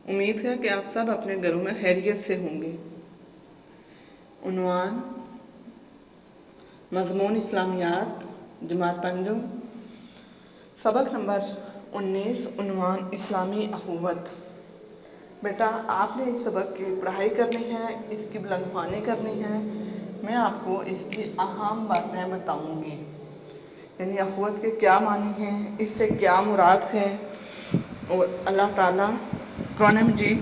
امید ہے کہ آپ سب اپنے گھروں میں خیریت سے ہوں گے۔ عنوان: مضمون اسلامیات، جماعت پنجم، سبق نمبر 19، عنوان اسلامی اخوت۔ بیٹا، آپ نے اس سبق کی پڑھائی کرنی ہے، اس کی بلند خوانی کرنی ہے۔ میں آپ کو اس کی اہم باتیں بتاؤں گی، یعنی اخوت کے کیا معنی ہیں، اس سے کیا مراد ہے، اور اللہ تعالیٰ قرآن مجید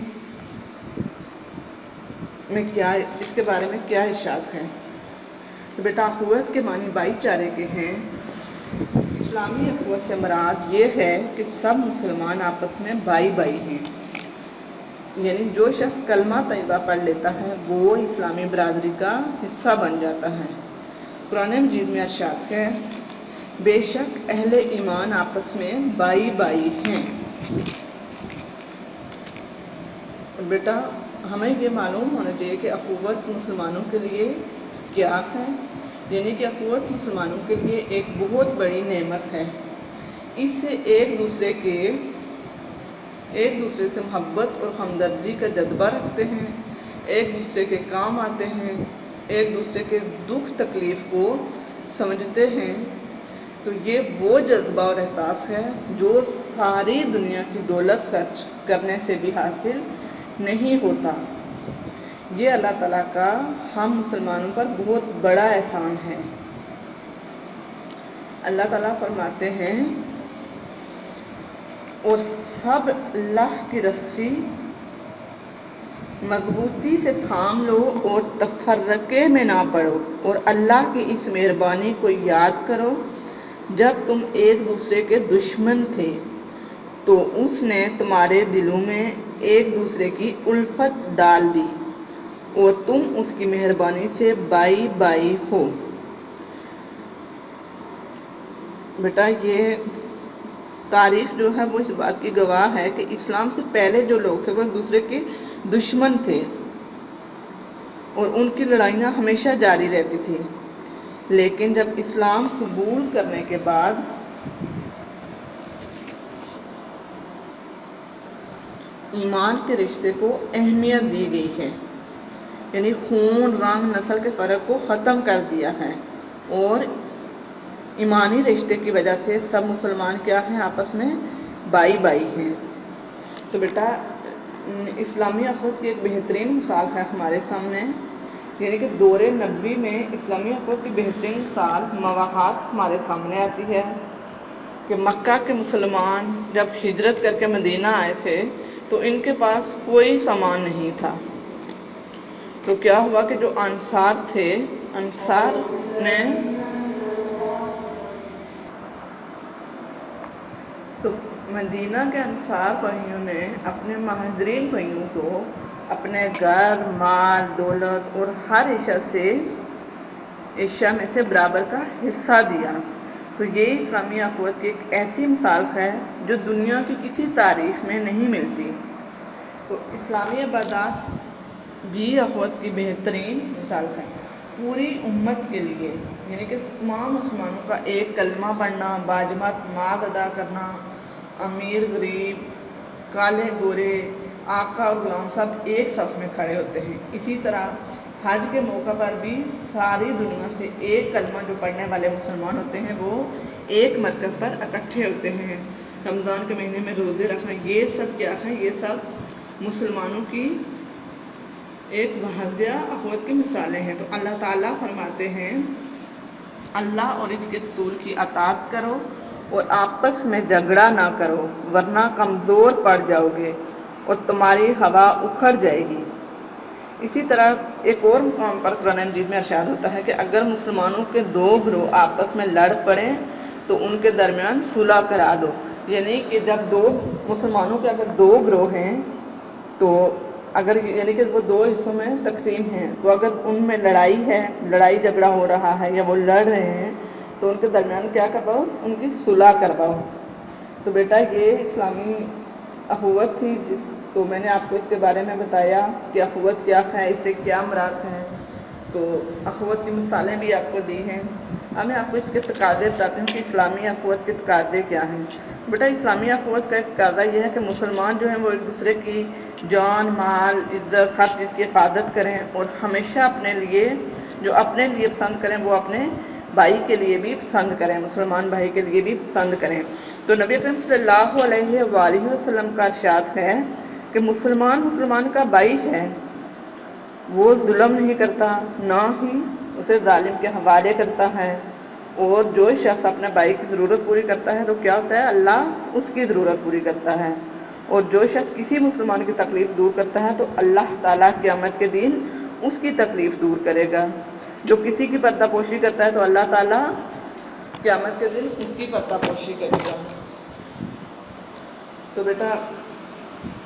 میں کیا اس کے بارے میں کیا ارشاد ہے۔ تو بیٹا، اخوت کے معنی بھائی چارے کے ہیں۔ اسلامی اخوت سے مراد یہ ہے کہ سب مسلمان آپس میں بھائی بھائی ہیں، یعنی جو شخص کلمہ طیبہ پڑھ لیتا ہے وہ اسلامی برادری کا حصہ بن جاتا ہے۔ قرآن مجید میں ارشاد ہے: بے شک اہل ایمان آپس میں بھائی بھائی ہیں۔ بیٹا، ہمیں یہ معلوم ہونا چاہیے کہ اخوت مسلمانوں کے لیے کیا ہے، یعنی کہ اخوت مسلمانوں کے لیے ایک بہت بڑی نعمت ہے۔ اس سے ایک دوسرے سے محبت اور ہمدردی کا جذبہ رکھتے ہیں، ایک دوسرے کے کام آتے ہیں، ایک دوسرے کے دکھ تکلیف کو سمجھتے ہیں۔ تو یہ وہ جذبہ اور احساس ہے جو ساری دنیا کی دولت خرچ کرنے سے بھی حاصل نہیں ہوتا۔ یہ اللہ تعالیٰ کا ہم مسلمانوں پر بہت بڑا احسان ہے۔ اللہ تعالیٰ فرماتے ہیں: اور سب اللہ کی رسی مضبوطی سے تھام لو اور تفرقے میں نہ پڑو، اور اللہ کی اس مہربانی کو یاد کرو جب تم ایک دوسرے کے دشمن تھے تو اس نے تمہارے دلوں میں ایک دوسرے کی الفت ڈال دی اور تم اس کی مہربانی سے بھائی بھائی ہو۔ بیٹا، یہ تاریخ جو ہے وہ اس بات کی گواہ ہے کہ اسلام سے پہلے جو لوگ تھے وہ ایک دوسرے کے دشمن تھے اور ان کی لڑائیاں ہمیشہ جاری رہتی تھی، لیکن جب اسلام قبول کرنے کے بعد ایمان کے رشتے کو اہمیت دی گئی ہے، یعنی خون، رنگ، نسل کے فرق کو ختم کر دیا ہے، اور ایمانی رشتے کی وجہ سے سب مسلمان کیا ہیں؟ آپس میں بھائی بھائی ہیں۔ تو بیٹا، اسلامی اخوت کی ایک بہترین مثال ہے ہمارے سامنے، یعنی کہ دور نبوی میں اسلامی اخوت کی بہترین مثال مواقعات ہمارے سامنے آتی ہے کہ مکہ کے مسلمان جب ہجرت کر کے مدینہ آئے تھے تو ان کے پاس کوئی سامان نہیں تھا۔ تو کیا ہوا کہ جو انصار تھے، انصار نے تو مدینہ کے انصار بھائیوں نے اپنے مہاجرین بھائیوں کو اپنے گھر، مال، دولت اور ہر اشیاء میں سے برابر کا حصہ دیا۔ تو یہ اسلامی اخوت کی ایک ایسی مثال ہے جو دنیا کی کسی تاریخ میں نہیں ملتی۔ تو اسلامی عبادات بھی اخوت کی بہترین مثال ہے پوری امت کے لیے، یعنی کہ تمام مسلمانوں کا ایک کلمہ پڑھنا، باجماعت نماز ادا کرنا، امیر غریب، کالے گورے، آقا اور غلام سب ایک صف میں کھڑے ہوتے ہیں۔ اسی طرح حج کے موقع پر بھی ساری دنیا سے ایک کلمہ جو پڑھنے والے مسلمان ہوتے ہیں وہ ایک مرکز پر اکٹھے ہوتے ہیں۔ رمضان کے مہینے میں روزے رکھنا، یہ سب کیا ہے؟ یہ سب مسلمانوں کی ایک واضح اخوت کی مثالیں ہیں۔ تو اللہ تعالیٰ فرماتے ہیں: اللہ اور اس کے رسول کی اطاعت کرو اور آپس میں جھگڑا نہ کرو ورنہ کمزور پڑ جاؤ گے اور تمہاری ہوا اکھڑ جائے گی۔ اسی طرح ایک اور مقام پر قرآن مجید میں ارشاد ہوتا ہے کہ اگر مسلمانوں کے دو گروہ آپس میں لڑ پڑیں تو ان کے درمیان صلح کرا دو، یعنی کہ جب مسلمانوں کے اگر دو گروہ ہیں تو یعنی کہ وہ دو حصوں میں تقسیم ہیں، تو اگر ان میں لڑائی جھگڑا ہو رہا ہے یا وہ لڑ رہے ہیں تو ان کے درمیان کیا کرواؤ؟ ان کی صلح کرواؤ۔ تو بیٹا، یہ اسلامی اخوت تھی تو میں نے آپ کو اس کے بارے میں بتایا کہ اخوت کیا ہے، اس سے کیا مراد ہے۔ تو اخوت کی مثالیں بھی آپ کو دی ہیں۔ اب میں آپ کو اس کے تقاضے بتاتی ہوں کہ اسلامی اخوت کے تقاضے کیا ہیں۔ بیٹا اسلامی اخوت کا ایک تقاضا یہ ہے کہ مسلمان جو ہیں وہ ایک دوسرے کی جان، مال، عزت، ہر چیز کی حفاظت کریں، اور ہمیشہ اپنے لیے جو اپنے لیے پسند کریں وہ اپنے بھائی کے لیے بھی پسند کریں، مسلمان بھائی کے لیے بھی پسند کریں۔ تو نبی اکرم صلی اللہ علیہ وآلہ وسلم کا ارشاد ہے کہ مسلمان کا بھائی ہے، وہ ظلم نہیں کرتا، نہ ہی اسے ظالم کے حوالے کرتا ہے، اور جو شخص اپنے بھائی کی ضرورت پوری کرتا ہے تو کیا ہوتا ہے، اللہ اس کی ضرورت پوری کرتا ہے، اور جو شخص کسی مسلمان کی تکلیف دور کرتا ہے تو اللہ تعالیٰ قیامت کے دن اس کی تکلیف دور کرے گا۔ جو کسی کی پردہ پوشی کرتا ہے تو اللہ تعالیٰ قیامت کے دن اس کی پردہ پوشی کرے گا۔ تو بیٹا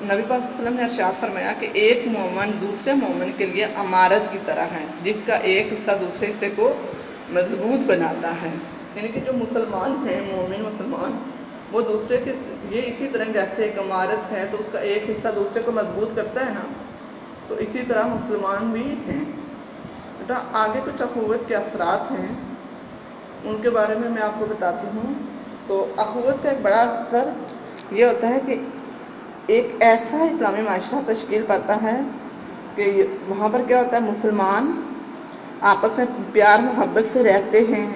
نبی پاک صلی اللہ علیہ وسلم نے ارشاد فرمایا کہ ایک مومن دوسرے مومن کے لیے امارت کی طرح ہے، جس کا ایک حصہ دوسرے حصے کو مضبوط بناتا ہے۔ یعنی کہ جو مسلمان ہیں، مومن مسلمان، وہ دوسرے کے یہ اسی طرح جیسے ایک امارت ہے تو اس کا ایک حصہ دوسرے کو مضبوط کرتا ہے نا، تو اسی طرح مسلمان بھی ہیں۔ بیٹا آگے کچھ اخوت کے اثرات ہیں، ان کے بارے میں آپ کو بتاتی ہوں۔ تو اخوت کا ایک بڑا اثر یہ ہوتا ہے کہ ایک ایسا اسلامی معاشرہ تشکیل پاتا ہے کہ وہاں پر کیا ہوتا ہے، مسلمان آپس میں پیار محبت سے رہتے ہیں،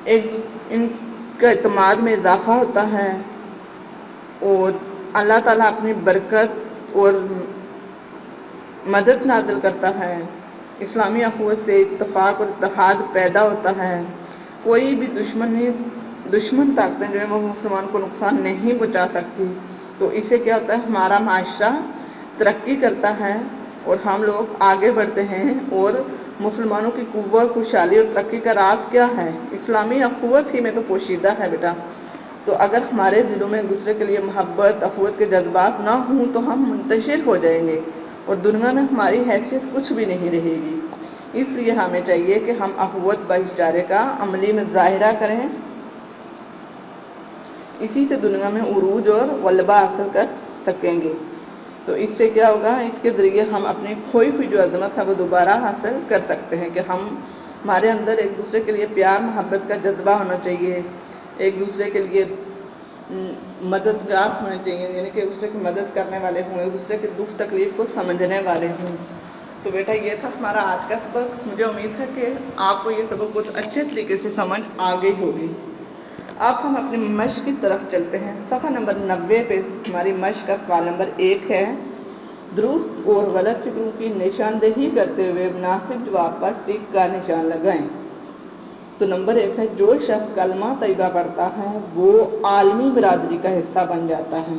ان کا اعتماد میں اضافہ ہوتا ہے، اور اللہ تعالیٰ اپنی برکت اور مدد نازل کرتا ہے۔ اسلامی اخوت سے اتفاق اور اتحاد پیدا ہوتا ہے، کوئی بھی دشمن طاقتیں جو ہیں وہ مسلمان کو نقصان نہیں پہنچا سکتی۔ تو اس سے کیا ہوتا ہے، ہمارا معاشرہ ترقی کرتا ہے اور ہم لوگ آگے بڑھتے ہیں، اور مسلمانوں کی قوت، خوشحالی اور ترقی کا راز کیا ہے، اسلامی اخوت ہی میں تو پوشیدہ ہے بیٹا۔ تو اگر ہمارے دلوں میں ایک دوسرے کے لیے محبت، اخوت کے جذبات نہ ہوں تو ہم منتشر ہو جائیں گے، اور دنیا میں ہماری حیثیت کچھ بھی نہیں رہے گی۔ اس لیے ہمیں چاہیے کہ ہم اخوت بھائی چارے کا عملی مظاہرہ کریں، اسی سے دنیا میں عروج اور غلبہ حاصل کر سکیں گے۔ تو اس سے کیا ہوگا، اس کے ذریعے ہم اپنی کھوئی ہوئی جو عظمت ہے وہ دوبارہ حاصل کر سکتے ہیں، کہ ہمارے اندر ایک دوسرے کے لیے پیار محبت کا جذبہ ہونا چاہیے، ایک دوسرے کے لیے مددگار ہونے چاہیے، یعنی کہ ایک دوسرے کی مدد کرنے والے ہوں، ایک دوسرے کے دکھ تکلیف کو سمجھنے والے ہوں۔ تو بیٹا یہ تھا ہمارا آج کا سبق۔ مجھے امید ہے کہ آپ کو یہ سبق بہت اچھے طریقے سے سمجھ آ گئی ہوگی۔ اب ہم اپنی مشق کی طرف چلتے ہیں۔ صفحہ نمبر 90 پہ ہماری مشق کا سوال نمبر 1 ہے، درست اور غلط فکروں کی نشاندہی کرتے ہوئے مناسب جواب پر ٹک کا نشان لگائیں۔ تو نمبر 1 ہے، جو شخص کلمہ طیبہ پڑھتا ہے وہ عالمی برادری کا حصہ بن جاتا ہے۔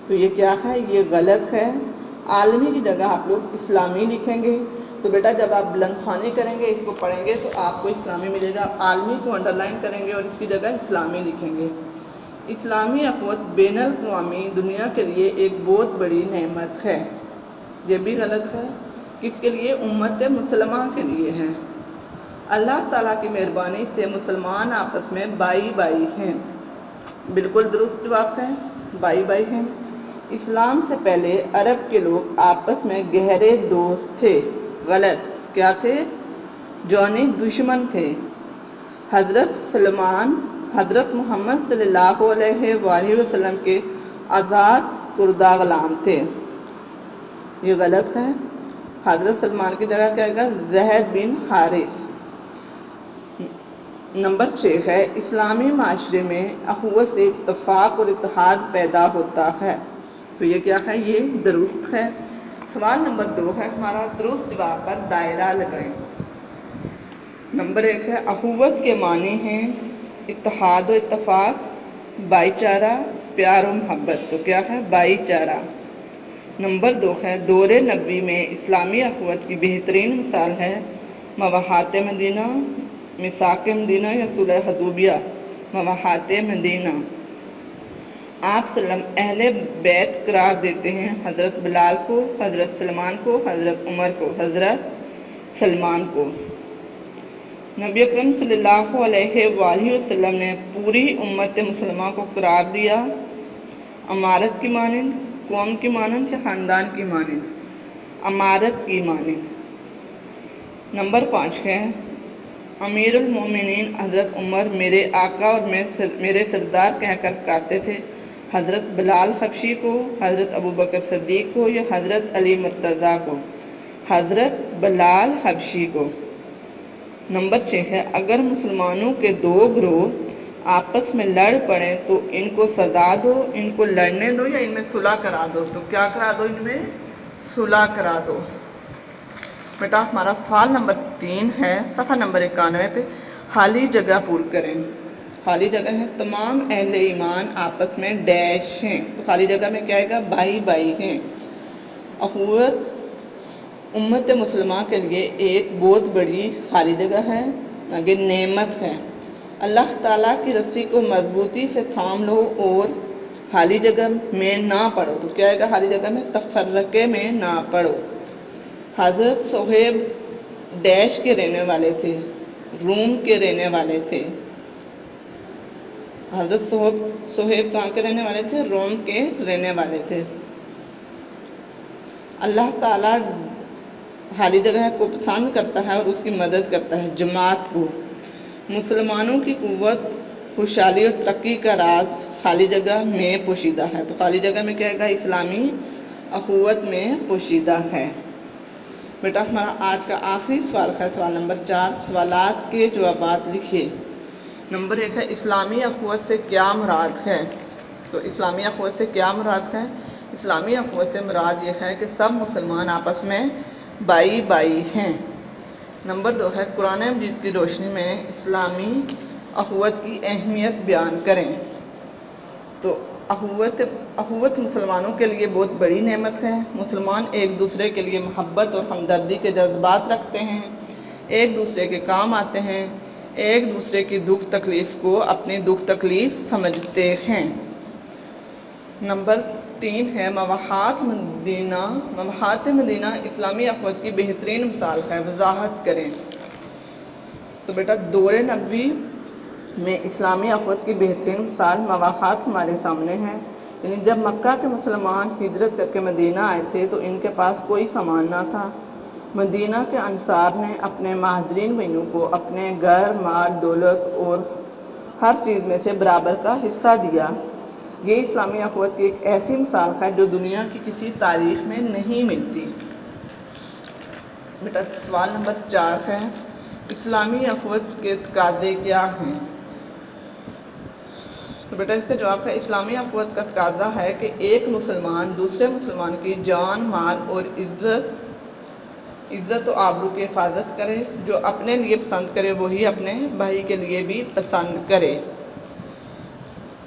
تو یہ کیا ہے، یہ غلط ہے۔ عالمی کی جگہ آپ لوگ اسلامی لکھیں گے۔ تو بیٹا جب آپ بلند خوانی کریں گے، اس کو پڑھیں گے تو آپ کو اسلامی ملے گا، عالمی کو انڈر لائن کریں گے اور اس کی جگہ اسلامی لکھیں گے۔ اسلامی اخوت بین الاقوامی دنیا کے لیے ایک بہت بڑی نعمت ہے۔ یہ بھی غلط ہے، کس کے لیے، امت مسلمہ کے لیے ہے۔ اللہ تعالیٰ کی مہربانی سے مسلمان آپس میں بائی بائی ہیں۔ بالکل درست جواب ہے، بائی بائی ہیں۔ اسلام سے پہلے عرب کے لوگ آپس میں گہرے دوست تھے۔ غلط، کیا تھے، جانی دشمن تھے۔ حضرت محمد صلی اللہ علیہ وآلہ وسلم کے آزاد کردہ غلام تھے۔ یہ غلط ہے، حضرت سلمان کی جگہ کیا گا، زید بن حارث۔ نمبر 6 ہے، اسلامی معاشرے میں اخوت سے اتفاق اور اتحاد پیدا ہوتا ہے۔ تو یہ کیا ہے، یہ درست ہے۔ سوال نمبر 2 ہے ہمارا، درست جواب پر دائرہ لگائیں۔ نمبر 1 ہے، اخوت کے معنی ہیں اتحاد و اتفاق، بھائی چارہ، پیار و محبت۔ تو کیا ہے، بھائی چارہ۔ نمبر 2 ہے، دور نبوی میں اسلامی اخوت کی بہترین مثال ہے مواخات مدینہ، میثاق مدینہ یا صلح حدیبیہ۔ مواخات مدینہ، آپ صلی اللہ علیہ وسلم اہل بیت قرار دیتے ہیں حضرت بلال کو، حضرت سلمان کو، حضرت عمر کو، حضرت سلمان کو۔ نبی اکرم صلی اللہ علیہ وآلہ وسلم نے پوری امت مسلمہ کو قرار دیا امارت کی مانند، قوم کی مانند یا خاندان کی مانند، امارت کی مانند۔ نمبر 5 ہے، امیر المومنین حضرت عمر میرے آقا اور میرے سردار کہہ کر پکارتے تھے، حضرت بلال حبشی کو، حضرت ابوبکر صدیق کو یا حضرت علی مرتضیٰ کو؟ حضرت بلال حبشی کو۔ نمبر 6 ہے، اگر مسلمانوں کے دو گروہ آپس میں لڑ پڑیں تو ان کو سزا دو، ان کو لڑنے دو یا ان میں صلح کرا دو؟ تو کیا کرا دو؟ ان میں صلح کرا دو۔ بیٹا ہمارا سوال نمبر 3 ہے، صفحہ نمبر 91 پہ، خالی جگہ پر کریں۔ خالی جگہ ہے، تمام اہل ایمان آپس میں ڈیش ہیں، تو خالی جگہ میں کیا آئے گا؟ بھائی بھائی ہیں۔ اخوت امت مسلمہ کے لیے ایک بہت بڑی خالی جگہ ہے، آگے نعمت ہے۔ اللہ تعالیٰ کی رسی کو مضبوطی سے تھام لو اور خالی جگہ میں نہ پڑو۔ تو کیا آئے گا خالی جگہ میں؟ تفرقے میں نہ پڑو۔ حضرت صہیب ڈیش کے رہنے والے تھے، روم کے رہنے والے تھے۔ حضرت صہیب کہاں کے رہنے والے تھے؟ روم کے رہنے والے تھے۔ اللہ تعالیٰ خالی جگہ کو پسند کرتا ہے اور اس کی مدد کرتا ہے۔ جماعت کو، مسلمانوں کی قوت، خوشحالی اور ترقی کا راز خالی جگہ میں پوشیدہ ہے۔ تو خالی جگہ میں کیا ہے گا؟ اسلامی اخوت میں پوشیدہ ہے۔ بیٹا ہمارا آج کا آخری سوال ہے، سوال نمبر 4، سوالات کے جوابات لکھیے۔ نمبر 1 ہے، اسلامی اخوت سے کیا مراد ہے؟ تو اسلامی اخوت سے کیا مراد ہے؟ اسلامی اخوت سے مراد یہ ہے کہ سب مسلمان آپس میں بھائی بھائی ہیں۔ نمبر 2 ہے، قرآن مجید کی روشنی میں اسلامی اخوت کی اہمیت بیان کریں۔ تو اخوت مسلمانوں کے لیے بہت بڑی نعمت ہے۔ مسلمان ایک دوسرے کے لیے محبت اور ہمدردی کے جذبات رکھتے ہیں، ایک دوسرے کے کام آتے ہیں، ایک دوسرے کی دکھ تکلیف کو اپنی دکھ تکلیف سمجھتے ہیں۔ نمبر 3 ہے، مواحات مدینہ اسلامی اخوت کی بہترین مثال ہے، وضاحت کریں۔ تو بیٹا دور نبوی میں اسلامی اخوت کی بہترین مثال مواحات ہمارے سامنے ہے۔ یعنی جب مکہ کے مسلمان ہجرت کر کے مدینہ آئے تھے تو ان کے پاس کوئی سامان نہ تھا۔ مدینہ کے انصار نے اپنے مہاجرین بھائیوں کو اپنے گھر، مال، دولت اور ہر چیز میں سے برابر کا حصہ دیا۔ یہ اسلامی اخوت کی ایک ایسی مثال ہے جو دنیا کی کسی تاریخ میں نہیں ملتی۔ بیٹا سوال نمبر 4 ہے، اسلامی اخوت کے تقاضے کیا ہیں؟ تو بیٹا اس کا جواب ہے، اسلامی اخوت کا تقاضا ہے کہ ایک مسلمان دوسرے مسلمان کی جان، مال اور عزت و آبرو کی حفاظت کرے۔ جو اپنے لیے پسند کرے وہی اپنے بھائی کے لیے بھی پسند کرے۔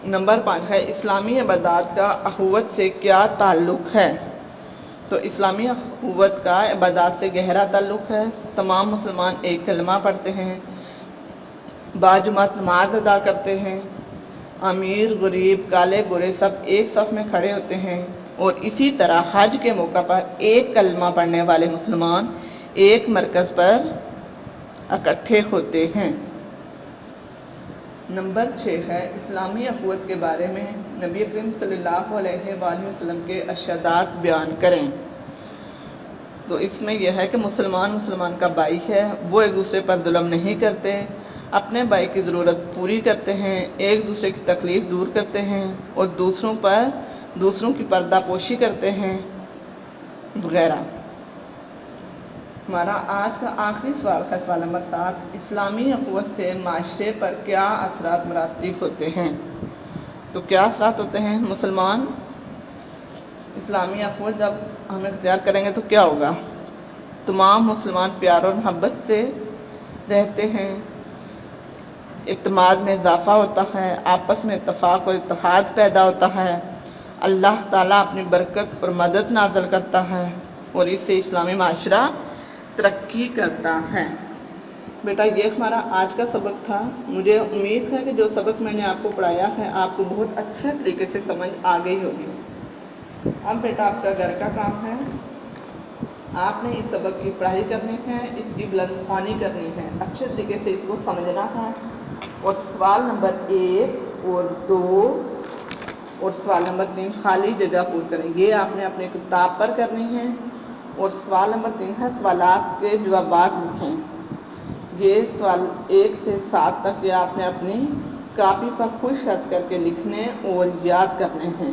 نمبر 5 ہے، اسلامی عبادات کا اخوت سے کیا تعلق ہے؟ تو اسلامی اخوت کا عبادات سے گہرا تعلق ہے۔ تمام مسلمان ایک کلمہ پڑھتے ہیں، باجماعت نماز ادا کرتے ہیں، امیر غریب کالے گورے سب ایک صف میں کھڑے ہوتے ہیں، اور اسی طرح حج کے موقع پر ایک کلمہ پڑھنے والے مسلمان ایک مرکز پر اکٹھے ہوتے ہیں۔ نمبر 6 ہے، اسلامی اخوت کے بارے میں نبی کریم صلی اللہ علیہ وآلہ وسلم کے ارشادات بیان کریں۔ تو اس میں یہ ہے کہ مسلمان کا بھائی ہے، وہ ایک دوسرے پر ظلم نہیں کرتے، اپنے بھائی کی ضرورت پوری کرتے ہیں، ایک دوسرے کی تکلیف دور کرتے ہیں اور دوسروں کی پردہ پوشی کرتے ہیں وغیرہ۔ ہمارا آج کا آخری سوال ہے، سوال نمبر 7، اسلامی اخوت سے معاشرے پر کیا اثرات مرتب ہوتے ہیں؟ تو کیا اثرات ہوتے ہیں؟ مسلمان اسلامی اخوت جب ہم اختیار کریں گے تو کیا ہوگا؟ تمام مسلمان پیار اور محبت سے رہتے ہیں، اعتماد میں اضافہ ہوتا ہے، آپس میں اتفاق اور اتحاد پیدا ہوتا ہے، اللہ تعالیٰ اپنی برکت اور مدد نازل کرتا ہے اور اس سے اسلامی معاشرہ ترقی کرتا ہے۔ بیٹا یہ ہمارا آج کا سبق تھا۔ مجھے امید ہے کہ جو سبق میں نے آپ کو پڑھایا ہے آپ کو بہت اچھے طریقے سے سمجھ آ گئی ہوگی۔ اب بیٹا آپ کا گھر کا کام ہے، آپ نے اس سبق کی پڑھائی کرنی ہے، اس کی بلند خوانی کرنی ہے، اچھے طریقے سے اس کو سمجھنا ہے، اور سوال نمبر 1 اور 2 اور سوال نمبر 3 خالی جگہ پور کریں، یہ آپ نے اپنے کتاب پر کرنی ہے۔ اور سوال نمبر 3 ہے، سوالات کے جوابات لکھیں۔ یہ سوال 1 سے 7 تک یہ آپ نے اپنی کاپی پر خود خط کر کے لکھنے اور یاد کرنے ہیں۔